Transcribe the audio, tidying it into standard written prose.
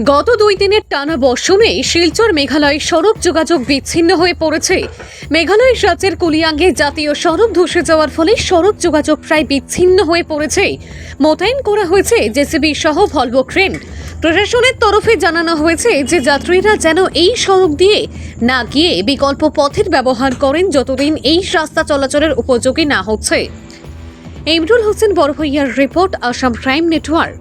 গত 2 দিনের টানা বর্ষণে শিলচর মেঘালয় সড়ক যোগাযোগ বিচ্ছিন্ন হয়ে পড়েছে। মেঘালয় রাজ্যের কুলিয়াঙ্গে জাতীয় সড়ক ধসে যাওয়ার ফলে সড়ক যোগাযোগ প্রায় বিচ্ছিন্ন হয়ে পড়েছে। মোতায়েন করা হয়েছে জেসিবি সহ ভলভো ক্রেন। প্রশাসনের তরফে জানানো হয়েছে যে যাত্রীরা যেন এই সড়ক দিয়ে না গিয়ে বিকল্প পথের ব্যবহার করেন যতদিন এই রাস্তা চলাচলের উপযোগী না হচ্ছে। ইমরুল হোসেন বড়ভূইয়ার রিপোর্ট, আসাম প্রাইম নেটওয়ার্ক।